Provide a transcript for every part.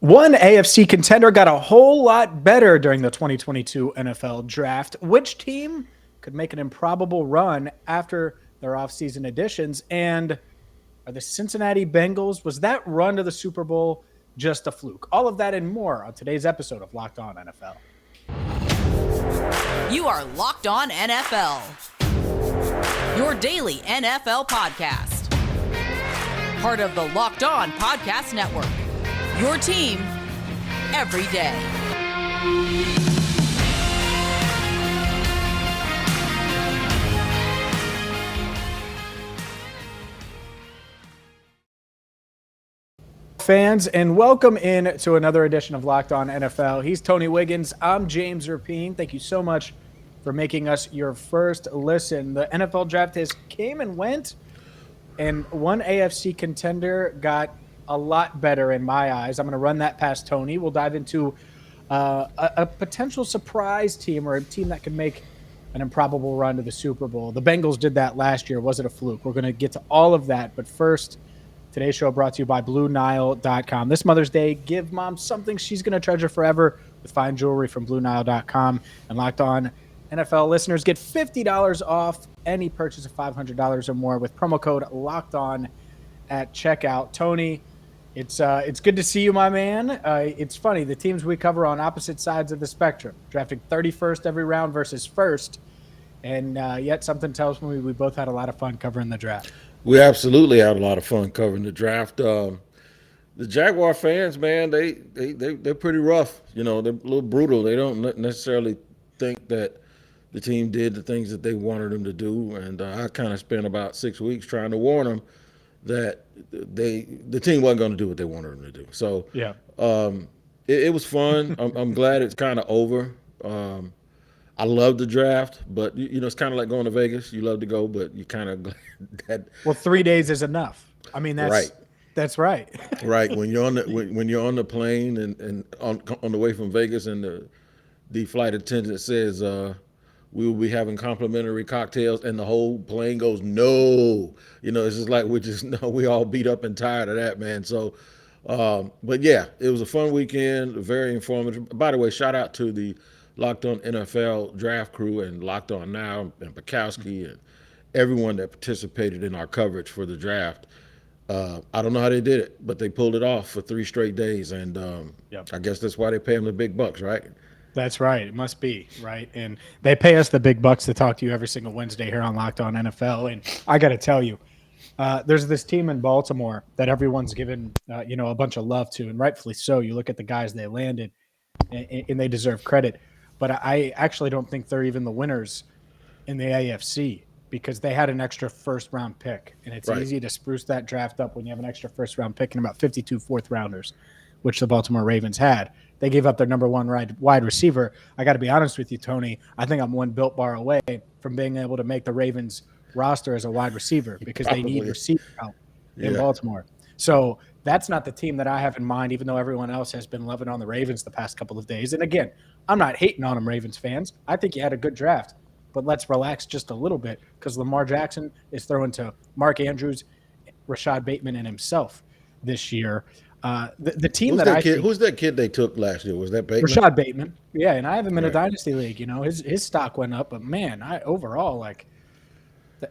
One AFC contender got a whole lot better during the 2022 NFL draft. Which team could make an improbable run after their offseason additions? And are the Cincinnati Bengals, was that run to the Super Bowl just a fluke? All of that and more on today's episode of Locked On NFL. You are Locked On NFL, your daily NFL podcast. Part of the Locked On Podcast Network, your team every day. Fans, and welcome in to another edition of Locked On NFL. He's Tony Wiggins. I'm James Rapien. Thank you so much for making us your first listen. The NFL draft has came and went, and one AFC contender got a lot better in my eyes. I'm going to run that past Tony. We'll dive into a potential surprise team or a team that can make an improbable run to the Super Bowl. The Bengals did that last year. Was it a fluke? We're going to get to all of that. But first, today's show brought to you by BlueNile.com. This Mother's Day, give mom something she's going to treasure forever with fine jewelry from BlueNile.com. And Locked On NFL listeners get $50 off any purchase of $500 or more with promo code Locked On at checkout. Tony, it's good to see you, my man. It's funny, the teams we cover on opposite sides of the spectrum, drafting 31st every round versus first, and yet something tells me we both had a lot of fun covering the draft. We absolutely had a lot of fun covering the draft. The Jaguar fans, man, they're pretty rough. You know, they're a little brutal. They don't necessarily think that the team did the things that they wanted them to do, and I kind of spent about 6 weeks trying to warn them that the team wasn't going to do what they wanted them to do. So yeah, it was fun. I'm glad it's kind of over. I love the draft, but you know it's kind of like going to Vegas. You love to go, but you kind of glad that. Well, 3 days is enough. I mean, that's right. That's right. Right. When you're on the when you're on the plane and on the way from Vegas, and the flight attendant says we will be having complimentary cocktails, and the whole plane goes no. You know, it's just like we all beat up and tired of that, man. So, but yeah, it was a fun weekend, very informative. By the way, shout out to the Locked On NFL draft crew and Locked On Now and Bukowski and everyone that participated in our coverage for the draft. I don't know how they did it, but they pulled it off for 3 straight days, and I guess that's why they pay them the big bucks, right? That's right. It must be, right? And they pay us the big bucks to talk to you every single Wednesday here on Locked On NFL. And I got to tell you, there's this team in Baltimore that everyone's given, a bunch of love to, and rightfully so. You look at the guys they landed, and they deserve credit. But I actually don't think they're even the winners in the AFC because they had an extra first-round pick. And it's easy to spruce that draft up when you have an extra first-round pick and about 52 fourth-rounders, which the Baltimore Ravens had. They gave up their number one wide receiver. I got to be honest with you, Tony. I think I'm one Built Bar away from being able to make the Ravens roster as a wide receiver because they need receiver help in Baltimore. So that's not the team that I have in mind, even though everyone else has been loving on the Ravens the past couple of days. And again, I'm not hating on them, Ravens fans. I think you had a good draft, but let's relax just a little bit because Lamar Jackson is throwing to Mark Andrews, Rashad Bateman, and himself this year. The team who's that kid they took last year? Was that Bateman? Rashad Bateman. Yeah, and I have him in a dynasty league. You know, his stock went up, but man, overall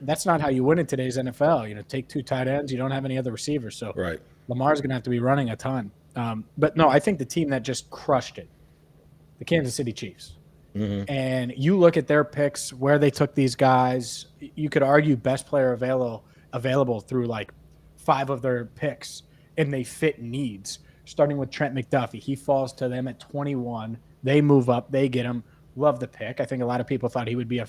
that's not how you win in today's NFL. You know, take 2 tight ends, you don't have any other receivers, so Lamar's going to have to be running a ton. But no, I think the team that just crushed it, the Kansas City Chiefs. Mm-hmm. And you look at their picks, where they took these guys. You could argue best player available through like 5 of their picks. And they fit needs, starting with Trent McDuffie. He falls to them at 21. They move up. They get him. Love the pick. I think a lot of people thought he would be a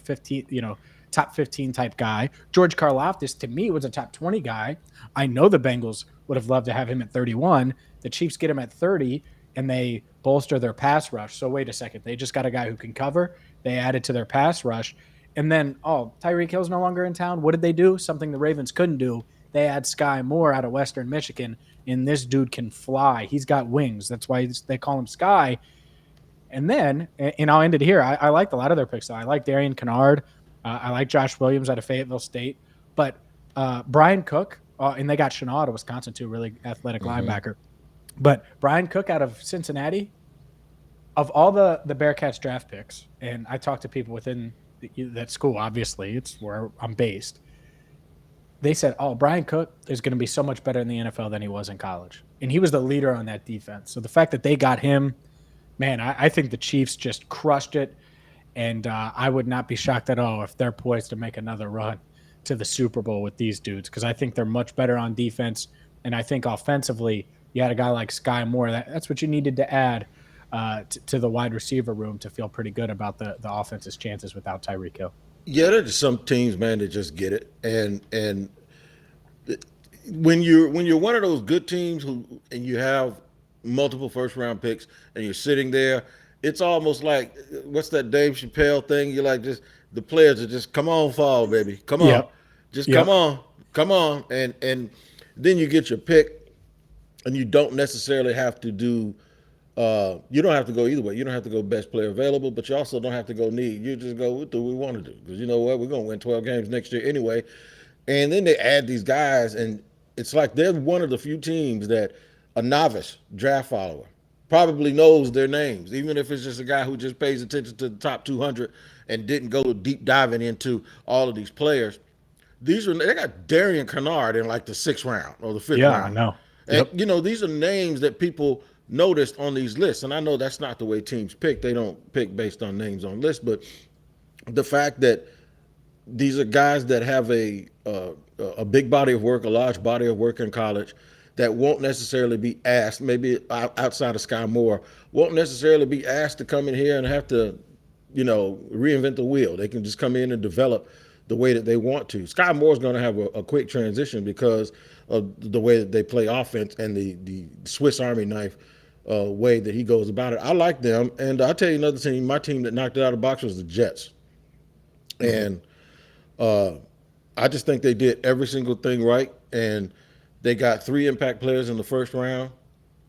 top 15 type guy. George Karlaftis, to me, was a top 20 guy. I know the Bengals would have loved to have him at 31. The Chiefs get him at 30, and they bolster their pass rush. So wait a second. They just got a guy who can cover. They added to their pass rush. And then, Tyreek Hill's no longer in town. What did they do? Something the Ravens couldn't do. They add Sky Moore out of Western Michigan, and this dude can fly. He's got wings. That's why they call him Sky. And then, and I'll end it here, I liked a lot of their picks. I like Darian Kennard. I like Josh Williams out of Fayetteville State. But Brian Cook, and they got Chenal out of Wisconsin too, really athletic linebacker. But Brian Cook out of Cincinnati, of all the Bearcats draft picks, and I talked to people within that school, obviously, it's where I'm based. They said, oh, Brian Cook is going to be so much better in the NFL than he was in college. And he was the leader on that defense. So the fact that they got him, man, I think the Chiefs just crushed it. And I would not be shocked at all if they're poised to make another run to the Super Bowl with these dudes, because I think they're much better on defense. And I think offensively, you had a guy like Sky Moore. That's what you needed to add to the wide receiver room to feel pretty good about the offense's chances without Tyreek Hill. Yeah, there's some teams, man, that just get it. And when you're one of those good teams and you have multiple first round picks and you're sitting there, it's almost like, what's that Dave Chappelle thing? You're like, just the players are just, come on, fall, baby, come on, just come on, and then you get your pick, and you don't necessarily have to do. You don't have to go either way. You don't have to go best player available, but you also don't have to go need. You just go, what do we want to do? Because you know what? We're going to win 12 games next year anyway. And then they add these guys, and it's like they're one of the few teams that a novice draft follower probably knows their names, even if it's just a guy who just pays attention to the top 200 and didn't go deep diving into all of these players. They got Darian Kennard in like the 6th round or the 5th round. Yeah, I know. And, these are names that people noticed on these lists. And I know that's not the way teams pick. They don't pick based on names on lists. But the fact that these are guys that have a big body of work, a large body of work in college, that won't necessarily be asked, maybe outside of Sky Moore, won't necessarily be asked to come in here and have to, reinvent the wheel. They can just come in and develop the way that they want to. Sky Moore's going to have a quick transition because of the way that they play offense and the Swiss Army knife way that he goes about it. I like them. And I'll tell you another team, my team that knocked it out of the box was the Jets. Mm-hmm. And I just think they did every single thing right. And they got 3 impact players in the 1st round.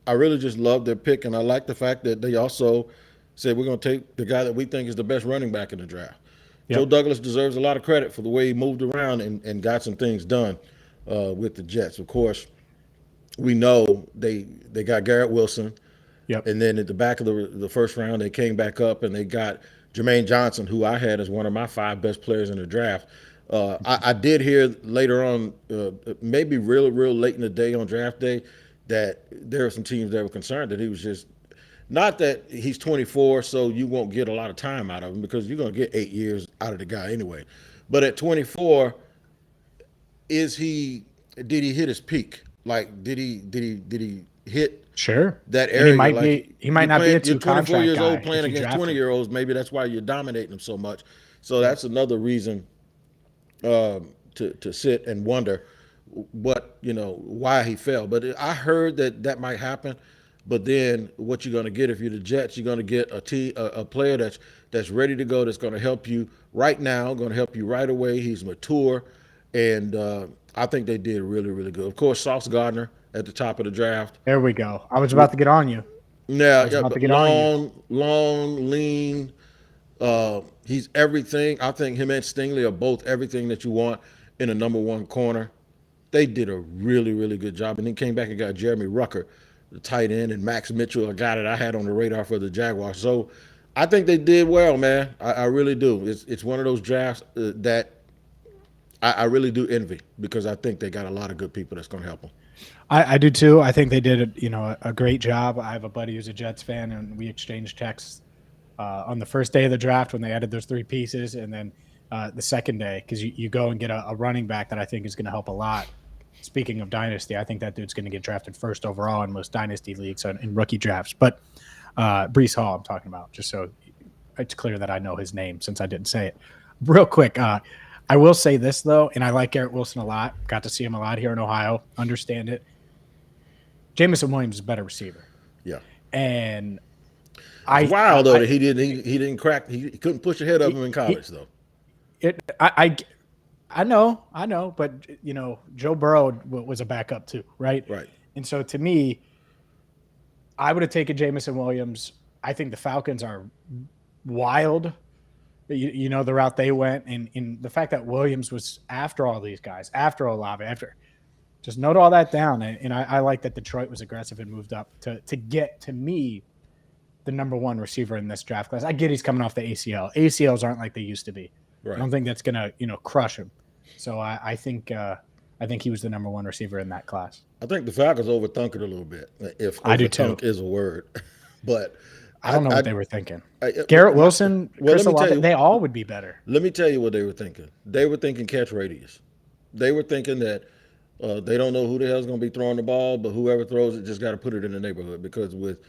I really just love their pick. And I like the fact that they also said, we're going to take the guy that we think is the best running back in the draft. Yep. Joe Douglas deserves a lot of credit for the way he moved around and got some things done with the Jets. Of course, we know they got Garrett Wilson. Yep. And then at the back of the 1st round, they came back up and they got Jermaine Johnson, who I had as one of my 5 best players in the draft. I did hear later on, maybe real late in the day on draft day, that there are some teams that were concerned that he was just, not that he's 24, so you won't get a lot of time out of him because you're going to get 8 years out of the guy anyway. But at 24, did he hit his peak? Like, did he hit that area? And he might not be a 24 years old playing against 20-year-olds. Maybe that's why you're dominating them so much. So that's another reason to sit and wonder why he fell. But I heard that might happen. But then what you're going to get if you're the Jets, you're going to get a player that's ready to go, that's going to help you right now, going to help you right away. He's mature, and I think they did really, really good. Of course, Sauce Gardner at the top of the draft. There we go. I was about to get on you. Yeah, long, lean. He's everything. I think him and Stingley are both everything that you want in a number 1 corner. They did a really, really good job. And then came back and got Jeremy Rucker, the tight end, and Max Mitchell, a guy that I had on the radar for the Jaguars. So I think they did well, man. I really do. It's one of those drafts that I really do envy because I think they got a lot of good people that's going to help them. I do too. I think they did a great job. I have a buddy who's a Jets fan, and we exchanged texts on the first day of the draft when they added those 3 pieces, and then the second day, because you go and get a running back that I think is going to help a lot. Speaking of dynasty, I think that dude's going to get drafted 1st overall in most dynasty leagues in rookie drafts. But Breece Hall, I'm talking about, just so it's clear that I know his name since I didn't say it. Real quick, I will say this, though, and I like Garrett Wilson a lot. Got to see him a lot here in Ohio. Understand it. Jamison Williams is a better receiver. Yeah. And that he didn't crack. He couldn't push ahead of him in college, though. I know, but Joe Burrow was a backup too, right? Right. And so to me, I would have taken Jamison Williams. I think the Falcons are wild. The route they went, and the fact that Williams was after all these guys, after Olave, Just note all that down. And I like that Detroit was aggressive and moved up to get, to me, the number one receiver in this draft class. I get he's coming off the ACL. ACLs aren't like they used to be. Right. I don't think that's going to, crush him. So I think he was the number one receiver in that class. I think the Falcons overthunk it a little bit, if I do too. is a word. But I don't know what they were thinking. Garrett Wilson, Chris Olave, they all would be better. Let me tell you what they were thinking. They were thinking catch radius. They were thinking that they don't know who the hell's going to be throwing the ball, but whoever throws it just got to put it in the neighborhood. Because with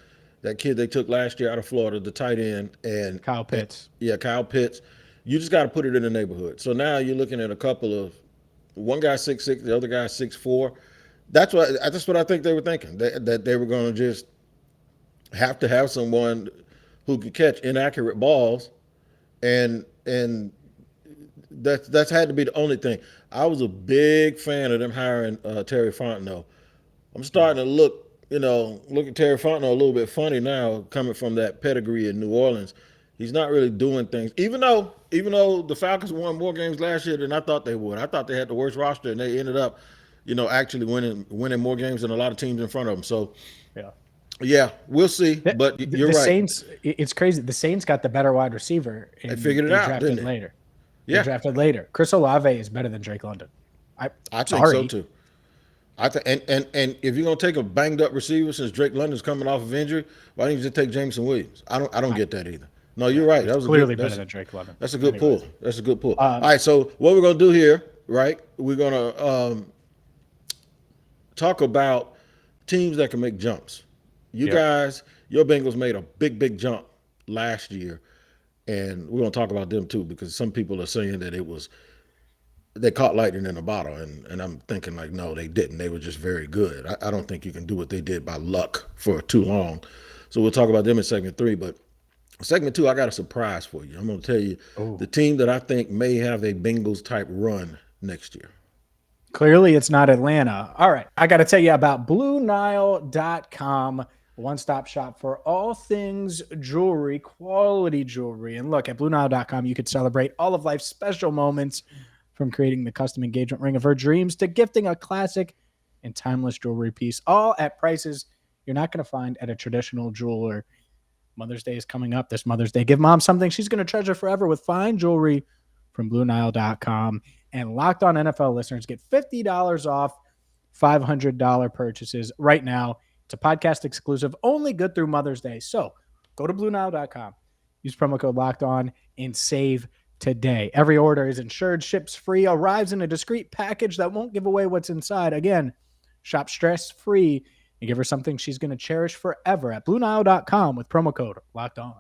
that kid they took last year out of Florida, the tight end, and Kyle Pitts. Kyle Pitts, you just got to put it in the neighborhood. So now you're looking at a couple of, one guy 6'6", the other guy 6'4". That's what I think they were thinking. That they were going to just have to have someone who could catch inaccurate balls, and that's had to be the only thing. I was a big fan of them hiring Terry Fontenot. I'm starting to look at Terry Fontenot a little bit funny now, coming from that pedigree in New Orleans. He's not really doing things, even though the Falcons won more games last year than I thought they would. I thought they had the worst roster, and they ended up, actually winning more games than a lot of teams in front of them. So, yeah, we'll see. But you're right. Saints, it's crazy. The Saints got the better wide receiver. They figured it out, didn't they? Later. Yeah, they drafted later. Chris Olave is better than Drake London. I think so too. And if you're gonna take a banged up receiver, since Drake London's coming off of injury, why didn't you just take Jameson Williams? I don't get that either. No, you're right. That was clearly better than Drake London. That's a good pull. That's a good pull. All right, so what we're going to do here, right, we're going to talk about teams that can make jumps. You guys, your Bengals made a big jump last year, and we're going to talk about them too, because some people are saying that they caught lightning in a bottle, and I'm thinking like, no, they didn't. They were just very good. I don't think you can do what they did by luck for too long. So we'll talk about them in segment 3, but segment 2, I got a surprise for you. I'm going to tell you the team that I think may have a Bengals-type run next year. Clearly, it's not Atlanta. All right. I got to tell you about BlueNile.com, one-stop shop for all things jewelry, quality jewelry. And look, at BlueNile.com, you could celebrate all of life's special moments, from creating the custom engagement ring of her dreams to gifting a classic and timeless jewelry piece, all at prices you're not going to find at a traditional jeweler. Mother's Day is coming up this Mother's Day. Give mom something she's going to treasure forever with fine jewelry from BlueNile.com. And Locked On NFL listeners get $50 off $500 purchases right now. It's a podcast exclusive, only good through Mother's Day. So go to BlueNile.com, use promo code Locked On, and save today. Every order is insured, ships free, arrives in a discreet package that won't give away what's inside. Again, shop stress-free and give her something she's going to cherish forever at BlueNile.com with promo code Locked On.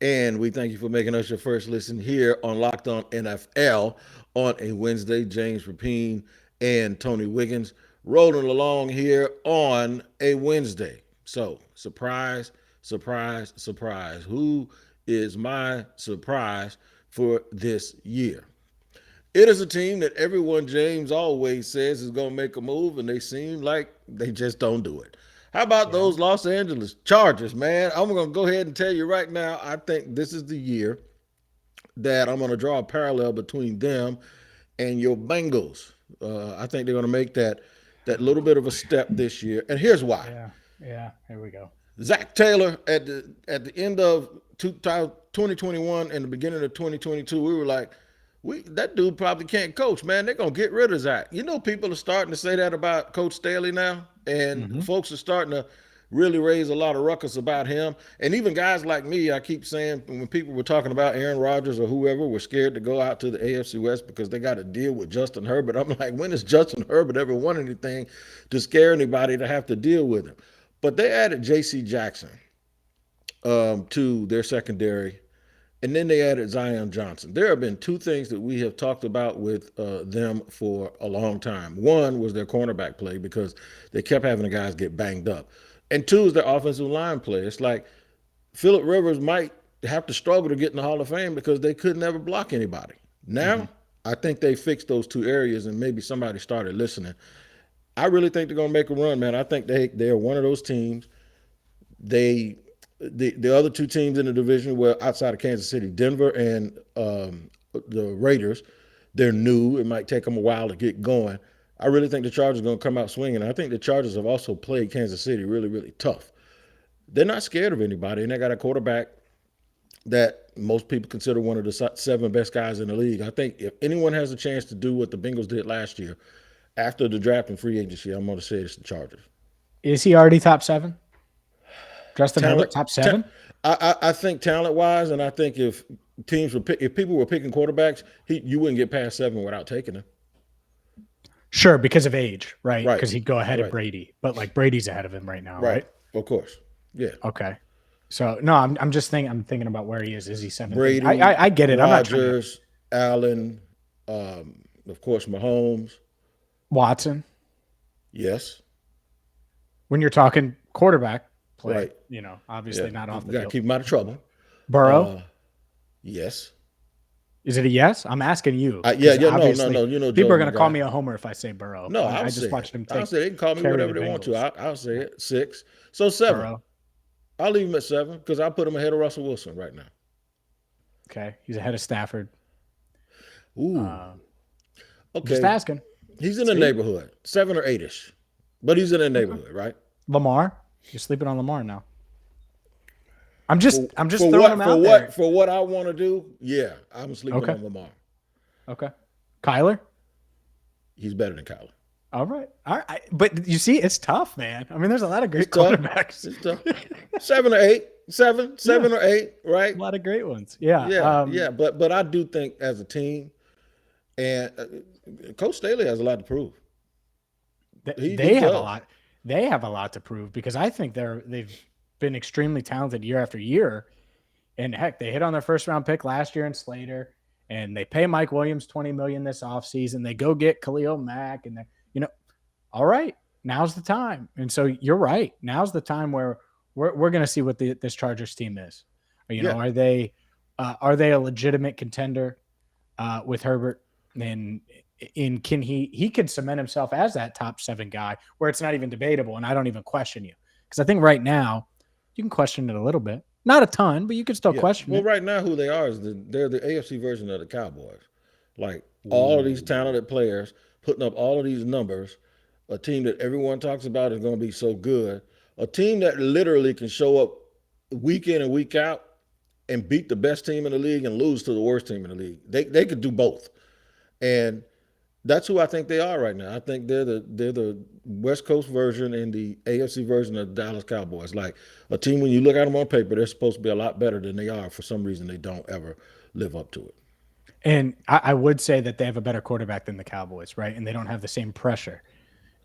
And we thank you for making us your first listen here on Locked On NFL on a Wednesday. James Rapien and Tony Wiggins rolling along here on a Wednesday. So, surprise, surprise, surprise. Who is my surprise for this year? It is a team that everyone, James, always says is going to make a move, and they seem like they just don't do it. How about those Los Angeles Chargers, man? I'm going to go ahead and tell you right now, I think this is the year that I'm going to draw a parallel between them and your Bengals. I think they're going to make that little bit of a step this year, and here's why. Yeah, here we go. Zach Taylor, at the end of 2021 and the beginning of 2022, we were like, that dude probably can't coach, man. They're going to get rid of Zach. People are starting to say that about Coach Staley now, and folks are starting to really raise a lot of ruckus about him. And even guys like me, I keep saying, when people were talking about Aaron Rodgers or whoever, were scared to go out to the AFC West because they got to deal with Justin Herbert. I'm like, when has Justin Herbert ever won anything to scare anybody to have to deal with him? But they added J.C. Jackson to their secondary, and then they added Zion Johnson. There have been two things that we have talked about with them for a long time. One was their cornerback play, because they kept having the guys get banged up. And two is their offensive line play. It's like Phillip Rivers might have to struggle to get in the Hall of Fame because they could never block anybody. Now, I think they fixed those two areas, and maybe somebody started listening. I really think they're going to make a run, man. I think they're one of those teams. The other two teams in the division were outside of Kansas City, Denver and the Raiders. They're new. It might take them a while to get going. I really think the Chargers are going to come out swinging. I think the Chargers have also played Kansas City really, really tough. They're not scared of anybody, and they got a quarterback that most people consider one of the 7 best guys in the league. I think if anyone has a chance to do what the Bengals did last year, after the draft and free agency, I'm going to say it's the Chargers. Is he already top 7? Justin Herbert, top 7? I think talent-wise, and I think if people were picking quarterbacks, you wouldn't get past 7 without taking him. Sure, because of age, right? Right. Because he'd go ahead of Brady, but like Brady's ahead of him right now, right? Of course. Yeah. Okay. So no, I'm just thinking. I'm thinking about where he is. Is he 7? Brady, I get it. Rodgers, Allen, of course, Mahomes, Watson. Yes. When you're talking quarterback play, right? Obviously not off the field. Got to keep him out of trouble. Burrow. Yes. Is it a yes? I'm asking you. No. People are going to call me a homer if I say Burrow. No, I just watched him take. I'll say they can call me whatever they want to. I'll say it. 6. So 7. Burrow. I'll leave him at 7 because I'll put him ahead of Russell Wilson right now. Okay, he's ahead of Stafford. Ooh. Okay. Just asking. He's in the neighborhood, 7 or 8ish, but he's in the neighborhood, right? Lamar, you're sleeping on Lamar now. I'm just throwing him out there. For what I want to do, yeah, I'm sleeping on Lamar. Okay. Kyler? He's better than Kyler. All right. But you see, it's tough, man. I mean, there's a lot of great quarterbacks. It's tough. 7 or 8. 7 or 8, right? A lot of great ones. Yeah. Yeah. But I do think as a team, and Coach Staley has a lot to prove. They have a lot. They have a lot to prove because I think they've been extremely talented year after year. And heck, they hit on their first round pick last year in Slater, and they pay Mike Williams $20 million this offseason. They go get Khalil Mack, and all right, now's the time. And so you're right. Now's the time where we're going to see what this Chargers team is. Are they a legitimate contender with Herbert? And can he could cement himself as that top 7 guy where it's not even debatable, and I don't even question you because I think right now you can question it a little bit, not a ton, but you can still question it. Well, right now who they are is they're the AFC version of the Cowboys. Like all of these talented players putting up all of these numbers. A team that everyone talks about is going to be so good. A team that literally can show up week in and week out and beat the best team in the league and lose to the worst team in the league. They could do both. And that's who I think they are right now. I think they're the West Coast version and the AFC version of the Dallas Cowboys. Like a team, when you look at them on paper, they're supposed to be a lot better than they are. For some reason, they don't ever live up to it. And I would say that they have a better quarterback than the Cowboys, right? And they don't have the same pressure.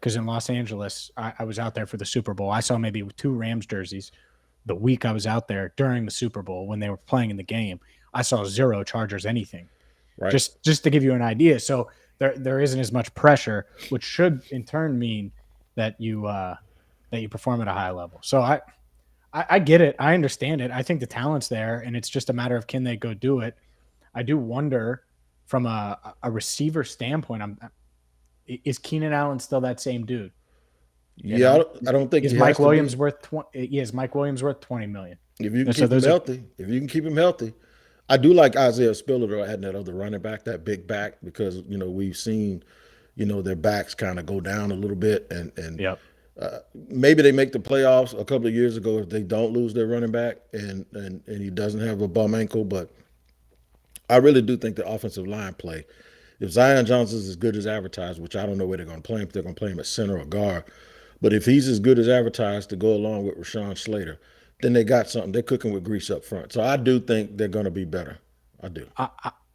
Because in Los Angeles, I was out there for the Super Bowl. I saw maybe 2 Rams jerseys the week I was out there during the Super Bowl when they were playing in the game. I saw 0 Chargers anything. Right. Just to give you an idea. So there isn't as much pressure, which should in turn mean that you perform at a high level. So I get it. I understand it. I think the talent's there, and it's just a matter of can they go do it. I do wonder from a receiver standpoint, is Keenan Allen still that same dude? I don't think is Mike Williams worth $20 million. If you can keep him healthy. I do like Isaiah Spiller adding that other running back, that big back, because we've seen their backs kind of go down a little bit, and maybe they make the playoffs a couple of years ago if they don't lose their running back and he doesn't have a bum ankle. But I really do think the offensive line play. If Zion Johnson's as good as advertised, which I don't know where they're going to play him, if they're going to play him at center or guard, but if he's as good as advertised to go along with Rashawn Slater, then they got something. They're cooking with grease up front. So I do think they're going to be better. I do.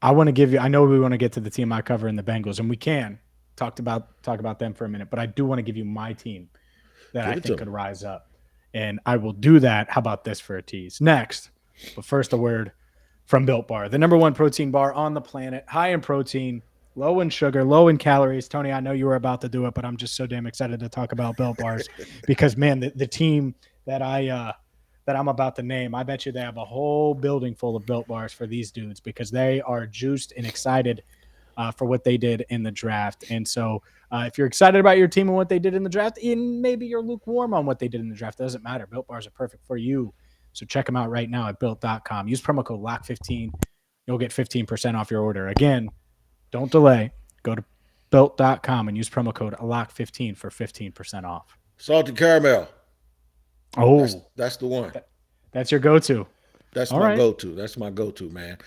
I want to give you – I know we want to get to the team I cover in the Bengals, and we can talk about them for a minute, but I do want to give you my team that I think could rise up. And I will do that. How about this for a tease? Next, but first a word from Built Bar, the #1 protein bar on the planet, high in protein, low in sugar, low in calories. Tony, I know you were about to do it, but I'm just so damn excited to talk about Built Bars because, man, the team that I'm about to name, I bet you they have a whole building full of Built Bars for these dudes because they are juiced and excited for what they did in the draft. And so if you're excited about your team and what they did in the draft, and maybe you're lukewarm on what they did in the draft, it doesn't matter. Built Bars are perfect for you. So check them out right now at Built.com. Use promo code LOCK15. You'll get 15% off your order. Again, don't delay. Go to built.com and use promo code ALOCK15 for 15% off. Salted caramel. Oh, that's the one. That's your go-to. That's my go-to. That's my go-to, man.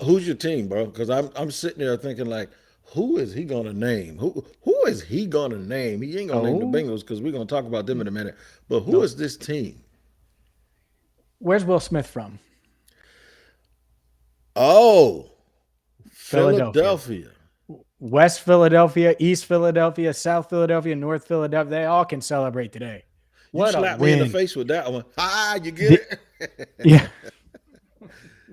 Who's your team, bro? Because I'm sitting there thinking like, who is he gonna name? Who is he gonna name? He ain't gonna name the Bengals because we're gonna talk about them in a minute. But who is this team? Where's Will Smith from? Oh, Philadelphia. West Philadelphia, East Philadelphia, South Philadelphia, North Philadelphia. They all can celebrate today. What you slapped me in the face with that one. You get it? Yeah.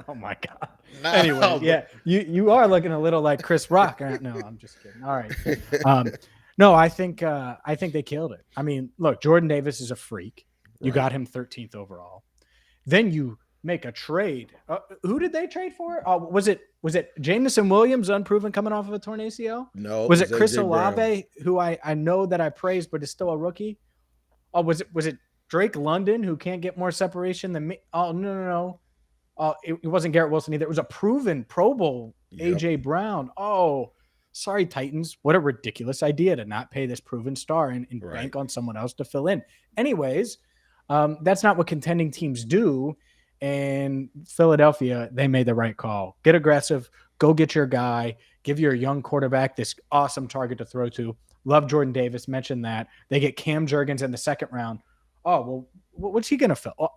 Oh my God. No, anyway, yeah, you are looking a little like Chris Rock. No, I'm just kidding. All right. No, I think they killed it. I mean, look, Jordan Davis is a freak. You got him 13th overall. Then you make a trade. Who did they trade for? Was it Jameson Williams, unproven, coming off of a torn ACL? No. Was it Chris Olave, who I know that I praised, but is still a rookie? Oh, was it Drake London, who can't get more separation than me? Oh, no. It wasn't Garrett Wilson either. It was a proven Pro Bowl AJ Brown. Oh, sorry, Titans. What a ridiculous idea to not pay this proven star and bank on someone else to fill in. Anyways, that's not what contending teams do. And Philadelphia, they made the right call. Get aggressive. Go get your guy. Give your young quarterback this awesome target to throw to. Love Jordan Davis. Mentioned that. They get Cam Jurgens in the second round. Oh, well, what's he going to fill? Oh,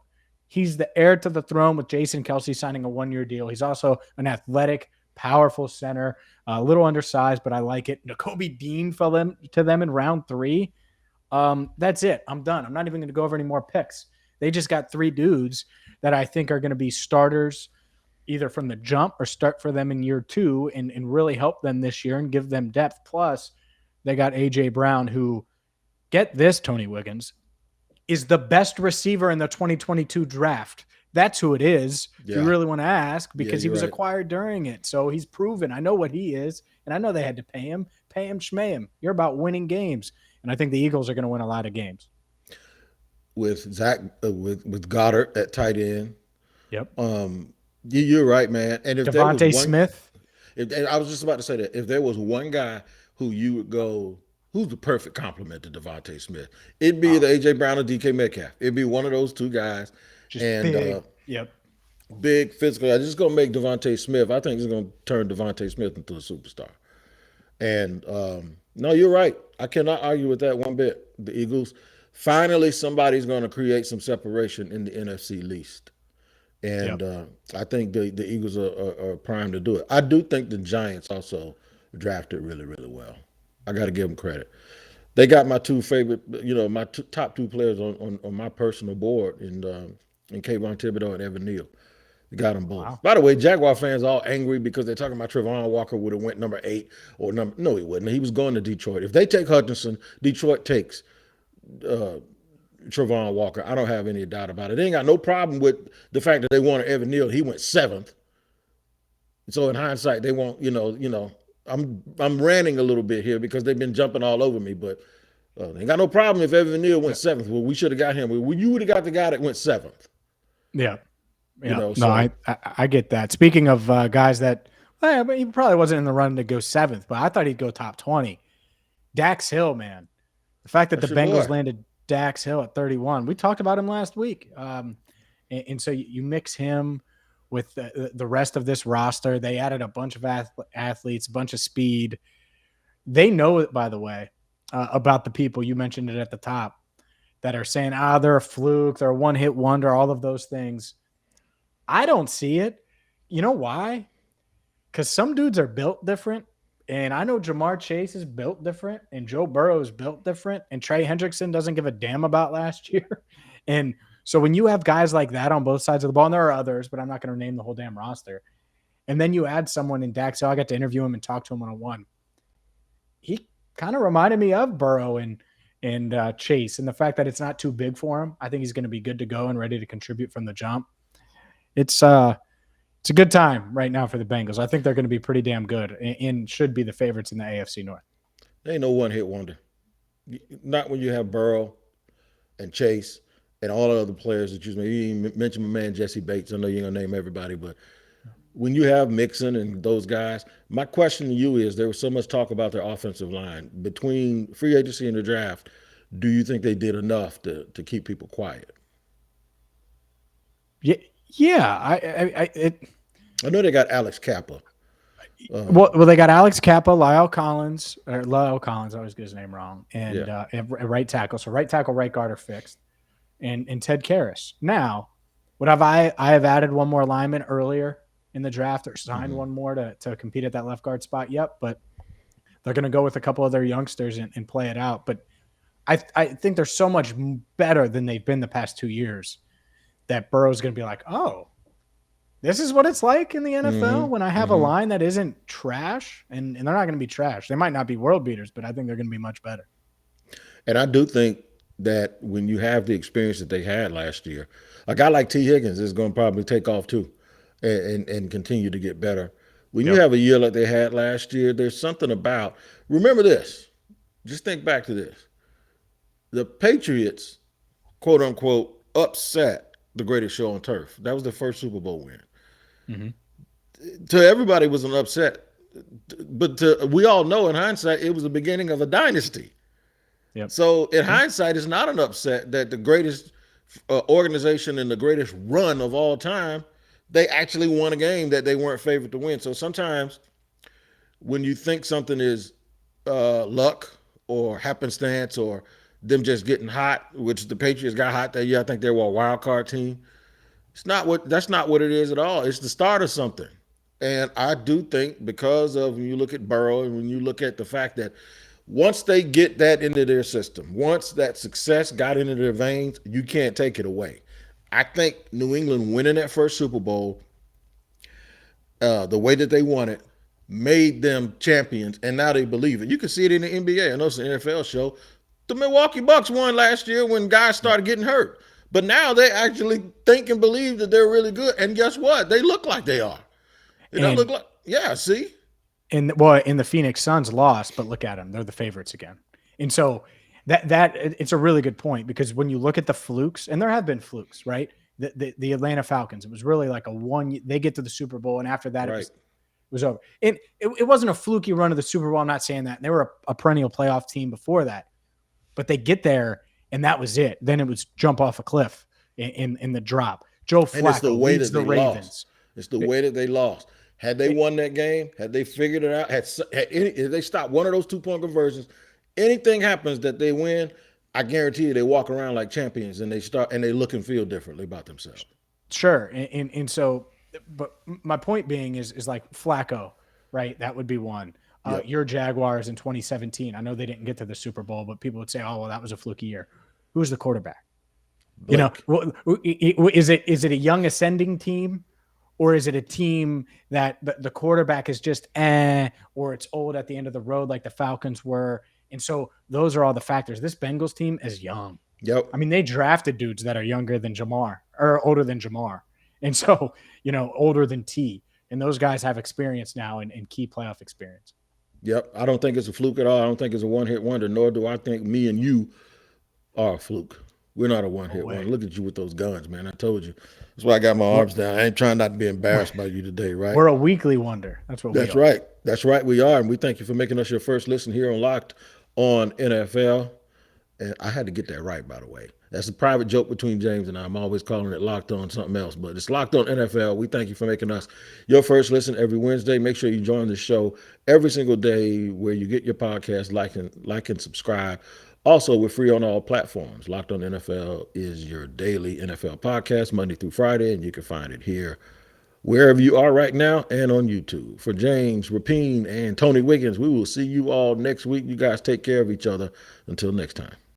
he's the heir to the throne with Jason Kelce signing a 1-year deal. He's also an athletic, powerful center, a little undersized, but I like it. Nakobe Dean fell to them in round 3. That's it. I'm done. I'm not even going to go over any more picks. They just got 3 dudes that I think are going to be starters either from the jump or start for them in year 2 and really help them this year and give them depth. Plus, they got A.J. Brown, who, get this, Tony Wiggins, is the best receiver in the 2022 draft. That's who it is, if you really want to ask, because he was acquired during it. So he's proven. I know what he is, and I know they had to pay him. Pay him, schmay him. You're about winning games. And I think the Eagles are going to win a lot of games. With Zach, with Goddard at tight end. Yep. You're right, man. And if Devontae Smith. And I was just about to say that if there was one guy who you would go, who's the perfect complement to Devontae Smith, it'd be the A.J. Brown or DK Metcalf. It'd be one of those two guys. Just big. Big physical. I'm just going to make Devontae Smith. I think he's going to turn Devontae Smith into a superstar. And no, you're right. I cannot argue with that one bit. The Eagles, finally, somebody's going to create some separation in the NFC least. And I think the Eagles are primed to do it. I do think the Giants also drafted really, really well. I got to give them credit. They got my 2 favorite, my top 2 players on my personal board in Kayvon Thibodeau and Evan Neal. They got them both. Wow. By the way, Jaguar fans are all angry because they're talking about Trevon Walker would have went number 8 or number. No, he wouldn't. He was going to Detroit. If they take Hutchinson, Detroit takes Trevon Walker. I don't have any doubt about it. They ain't got no problem with the fact that they wanted Evan Neal. He went 7th. So in hindsight, they want, I'm ranting a little bit here because they've been jumping all over me, but they ain't got no problem if Evan Neal went 7th. Well, we should have got him. Well, you would have got the guy that went 7th. Yeah. I get that. Speaking of guys that, he probably wasn't in the run to go 7th, but I thought he'd go top 20. Dax Hill, man. The fact that the Bengals landed Dax Hill at 31. We talked about him last week. And so you mix him with the rest of this roster. They added a bunch of athletes, a bunch of speed. They know it, by the way, about the people, you mentioned it at the top, that are saying, they're a fluke, they're a one-hit wonder, all of those things. I don't see it. You know why? Because some dudes are built different. And I know Jamar Chase is built different, and Joe Burrow is built different, and Trey Hendrickson doesn't give a damn about last year. And so when you have guys like that on both sides of the ball, and there are others, but I'm not going to name the whole damn roster, and then you add someone in Dax Hill, I got to interview him and talk to him one-on-one. He kind of reminded me of Burrow and Chase, and the fact that it's not too big for him. I think he's going to be good to go and ready to contribute from the jump. It's a good time right now for the Bengals. I think they're going to be pretty damn good and should be the favorites in the AFC North. They ain't no one-hit wonder. Not when you have Burrow and Chase and all the other players that you mentioned my man Jesse Bates. I know you're going to name everybody, but when you have Mixon and those guys, my question to you is, there was so much talk about their offensive line. Between free agency and the draft, do you think they did enough to keep people quiet? Yeah. I know they got Alex Kappa. Well, they got Alex Kappa, Lyle Collins, I always get his name wrong, and right tackle. So right tackle, right guard are fixed, and Ted Karras. Now, I have added one more lineman earlier in the draft, or signed one more to compete at that left guard spot. Yep, but they're going to go with a couple of their youngsters and play it out. But I think they're so much better than they've been the past 2 years that Burrow's going to be like, oh, this is what it's like in the NFL when I have a line that isn't trash, and they're not going to be trash. They might not be world beaters, but I think they're going to be much better. And I do think that when you have the experience that they had last year, a guy like T. Higgins is going to probably take off too and continue to get better. When you have a year like they had last year, there's something about – remember this. Just think back to this. The Patriots, quote unquote, upset the greatest show on turf. That was their first Super Bowl win. To everybody, it was an upset. But we all know in hindsight, it was the beginning of a dynasty. Yep. So in hindsight, it's not an upset that the greatest organization and the greatest run of all time, they actually won a game that they weren't favored to win. So sometimes when you think something is luck or happenstance or them just getting hot, which the Patriots got hot that year, I think they were a wild card team. That's not what it is at all. It's the start of something. And I do think, because of, when you look at Burrow and when you look at the fact that once they get that into their system, once that success got into their veins, you can't take it away. I think New England winning that first Super Bowl, the way that they won it, made them champions, and now they believe it. You can see it in the NBA. I know it's an NFL show. The Milwaukee Bucks won last year when guys started getting hurt. But now they actually think and believe that they're really good. And guess what? They look like they are. They don't look like, see? And the Phoenix Suns lost, but look at them. They're the favorites again. And so that it's a really good point, because when you look at the flukes, and there have been flukes, right? The Atlanta Falcons, it was really like they get to the Super Bowl, and after that it was over. And it wasn't a fluky run of the Super Bowl. I'm not saying that. They were a perennial playoff team before that. But they get there, and that was it. Then it was jump off a cliff in the drop. Joe Flacco leads the Ravens. It's the way that they lost. Had they won that game, had they figured it out, if they stopped one of those 2-point conversions, anything happens that they win, I guarantee you they walk around like champions, and they look and feel differently about themselves. Sure. And so, but my point being is like Flacco, right? That would be one. Your Jaguars in 2017. I know they didn't get to the Super Bowl, but people would say, "Oh, well, that was a fluky year." Who was the quarterback? Blake. Is it a young ascending team, or is it a team that the quarterback is just or it's old at the end of the road like the Falcons were? And so those are all the factors. This Bengals team is young. Yep. I mean, they drafted dudes that are younger than Jamar, or older than Jamar, and so older than T. And those guys have experience now and key playoff experience. Yep. I don't think it's a fluke at all. I don't think it's a one-hit wonder, nor do I think me and you are a fluke. We're not a one-hit wonder. Look at you with those guns, man. I told you. That's why I got my arms down. I ain't trying not to be embarrassed by you today, right? We're a weekly wonder. That's what we are. That's right. That's right, we are. And we thank you for making us your first listen here on Locked on NFL. And I had to get that right, by the way. That's a private joke between James and I. I'm always calling it Locked On something else, but it's Locked On NFL. We thank you for making us your first listen every Wednesday. Make sure you join the show every single day where you get your podcast. Like and subscribe. Also, we're free on all platforms. Locked On NFL is your daily NFL podcast, Monday through Friday, and you can find it here wherever you are right now and on YouTube. For James, Rapien, and Tony Wiggins, we will see you all next week. You guys take care of each other. Until next time.